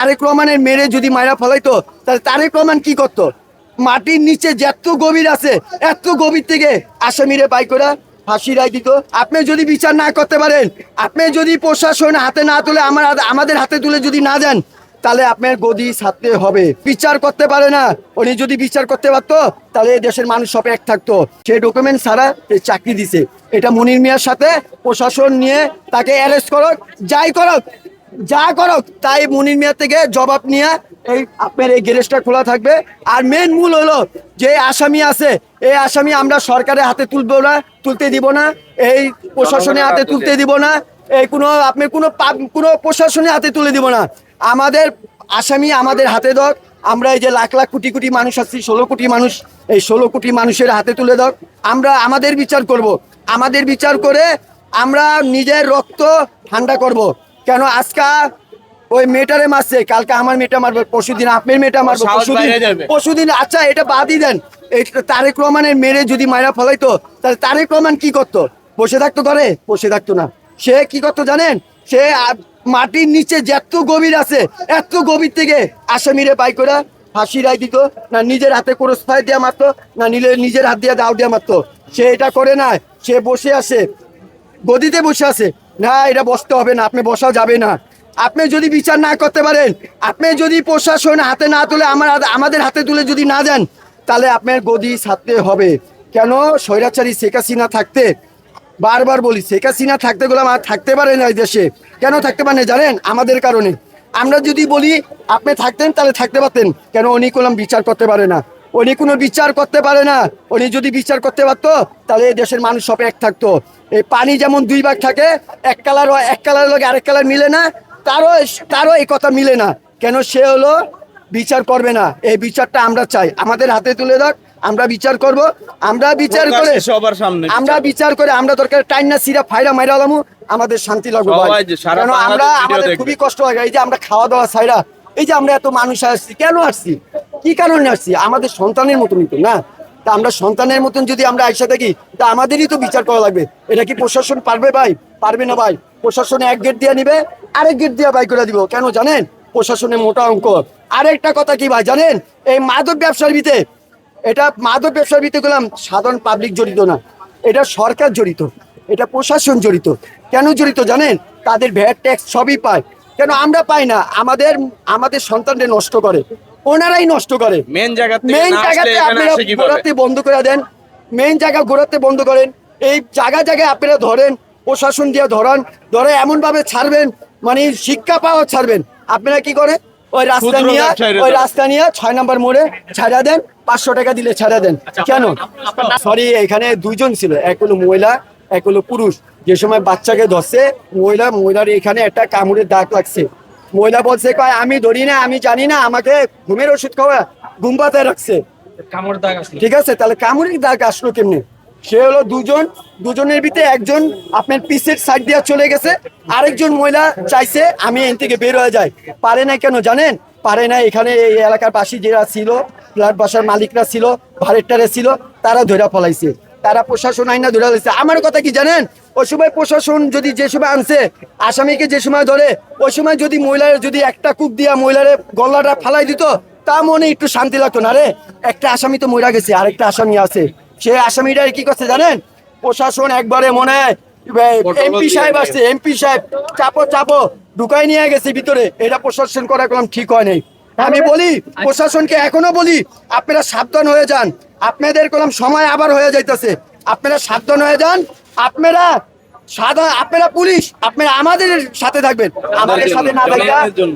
তারেক রহমানের মেরে যদি মাইরা ফলাইতো তাহলে তারেক রহমান কি করতো? মাটির নিচে যত গভীর আছে এত গভীর থেকে আসামিরে বাই করে ফাঁসি রায় দিত। আপনি যদি বিচার না করতে পারেন, আপনি যদি প্রশাসন হাতে না তুলে আমাদের হাতে তুলে যদি না দেন, তাহলে আপনার গদি ছাড়তে হবে। বিচার করতে পারে না, উনি যদি বিচার করতে পারতো তাহলে এই দেশের মানুষ সব এক থাকতো। সেই ডকুমেন্ট ছাড়া চাকরি দিছে, এটা মনির মিয়ার সাথে প্রশাসন নিয়ে তাকে অ্যারেস্ট করুক, যাই করুক, যা করুক, তাই মনির মিয়া থেকে জবাব নিয়ে এই আপনার এই গ্যারেজটা খোলা থাকবে। আর মেন মূল হলো যে আসামি আছে, এই আসামি আমরা সরকারের হাতে তুলবো না, তুলতে দিব না, এই প্রশাসনের হাতে তুলতে দিব না, এই আপনি কোনো প্রশাসনের হাতে তুলে দিব না। আমাদের আসামি আমাদের হাতে দাও। আমরা এই যে লাখ লাখ কোটি কোটি মানুষ আছি, 16 কোটি মানুষ, এই 16 কোটি মানুষের হাতে তুলে দাও। আমরা আমাদের বিচার করব, আমাদের বিচার করে আমরা নিজের রক্ত ঠান্ডা করব। কেন আজকে ওই মেয়েটারে মারছে, কালকে আমার মেয়েটা মারবে, পরশুদিন আপনার মেয়েটা মারবে, পরশুদিন। আচ্ছা এটা বাদই দেন, এই তারেক রহমানের মেরে যদি মাইরা ফলাইতো তাহলে তারেক রহমান কি করতো? বসে থাকতো ঘরে? বসে থাকতো না। সে কি করতো জানেন? সে মাটির নিচে যত গভীর আছে এত গভীর থেকে আসামিরে বাই করে ফাঁসি রায় দিত। না নিজের হাতে ক্রস ফায়ার দিয়ে মারতো, না নিজের হাত দিয়ে দাও দিয়ে মারতো। সে এটা করে না, সে বসে আসে, গদিতে বসে আছে। না, এটা বসতে হবে না, আপনি বসা যাবে না। আপনি যদি বিচার না করতে পারেন, আপনি যদি প্রশাসন হাতে না তুলে আমাদের হাতে তুলে যদি না দেন, তাহলে আপনার গদি ছাড়তে হবে। কেন? স্বৈরাচারী শেখ হাসিনা থাকতে, বারবার বলি, শেখ হাসিনা থাকতে গেলাম আর থাকতে পারে না এই দেশে। কেন থাকতে পারে জানেন? আমাদের কারণে। আমরা যদি বলি আপনি থাকতেন তাহলে থাকতে পারতেন। কেন? উনি কোনো বিচার করতে পারে না, উনি কোনো বিচার করতে পারে না। উনি যদি বিচার করতে পারতো তাহলে এই দেশের মানুষ সব এক থাকতো। এই পানি যেমন দুই ভাগ থাকে, এক কালার লগে আরেক কালার মিলে না, তারও এই কথা মিলে না। কেন? সে হলো বিচার করবে না। এই বিচারটা আমরা চাই, আমাদের হাতে তুলে দাও, আমরা বিচার করব। আমরা বিচার করে সবার সামনে আমরা দরকার টাইনা সিরা ফাইরা মাইরা আলামু, আমাদের শান্তি লাগবে। কেন? আমাদের খুবই কষ্ট হয়। এই যে আমরা খাওয়া দাওয়া ছাইরা, এই যে আমরা এত মানুষ আসছি, কেন আসছি, কি কারণে আসছি? আমাদের সন্তানের মতনই তো না? তা আমরা সন্তানের মতন যদি আমরা আইসা থাকি, তা আমাদেরই তো বিচার করা লাগবে। এটা কি প্রশাসন পারবে ভাই? পারবে না ভাই। প্রশাসনে এক গেট দিয়ে নিবে, আরেক গেট দিয়ে বাই করে দিব। কেন জানেন? প্রশাসনে মোটা অঙ্ক। আরেকটা কথা কি ভাই জানেন? এই মাদক ব্যবসার ভিতরে, এটা মাদক ব্যবসার ভিতরে গেলাম সাধারণ পাবলিক জড়িত না, এটা সরকার জড়িত, এটা প্রশাসন জড়িত। কেন জড়িত জানেন? তাদের ভ্যাট ট্যাক্স সবই পায়। কেন আমরা পাই না? আমাদের সন্তানদের নষ্ট করে, ওনারাই নষ্ট করে। মেন জায়গাতে আপনারা ঘোরাতে বন্ধ করে দেন, মেন জায়গা ঘোরাতে বন্ধ করেন। এই জায়গায় আপনারা ধরেন, প্রশাসন দিয়ে ধরে এমন ভাবে ছাড়বেন, মানে শিক্ষা পাওয়া ছাড়বেন। আপনারা কি করে? ওই রাস্তা নিয়ে 6 নম্বর মোড়ে ছাড়া দেন, 500 টাকা দিলে ছাড়া দেন। কেন? সরি, এখানে দুইজন ছিল, এক হলো মহিলা, এক হলো পুরুষ। যে সময় বাচ্চাকে ধরছে, মহিলার এখানে একটা কামড়ের দাগ লাগছে। মহিলা বলছে, কয় আমি ধরি না, আমি জানি না, আমাকে ঘুমের ওষুধ খাওয়া ঘুম পাতায় রাখছে। ঠিক আছে, তাহলে কামড়ের দাগ আসলো কেমনে? সে হলো দুজনের ভিতরে একজন আপনার পিসের সাইড দিয়ে চলে গেছে, আরেকজন মহিলা চাইছে আমি এখান থেকে বের হয়ে যাই। পারে না। কেন জানেন? পারে না। এখানে এই এলাকার বাসী যারা ছিল, ফ্ল্যাট বাসার মালিকরা ছিল, ভাড়াটারে ছিল, তারা ধরা ফলাইছে, তারা প্রশাসন আইনা ধরে ফেলাইছে। আমার কথা কি জানেন? ওই সময় প্রশাসন যদি যে সময় আনছে আসামিকে, যে সময় ধরে, ওই সময় যদি মহিলার যদি একটা কূপ দিয়া মহিলারে গলাটা ফালাই দিত, তা মনে একটু শান্তি লাগতো না রে? একটা আসামি তো মরে গেছে, আরেকটা আসামি আছে। সে আসামিটা কি করছে জানেন? প্রশাসন একবারে মনে হয় এমপি সাহেব আসছে, এমপি সাহেব চাপো ঢুকাই নিয়ে গেছে ভিতরে। এটা প্রশাসন করা কোনো ঠিক হয় নাই। আমি বলি প্রশাসনকে, এখনো বলি, আপনারা সাবধান হয়ে যান। আপনাদের কোনো সময় আবার হয়ে যাইতেছে, আপনারা সাবধান হয়ে যান। আপনারা পুলিশ, আপনারা আমাদের সাথে থাকবেন, আমাদের সাথে না থাকবেন।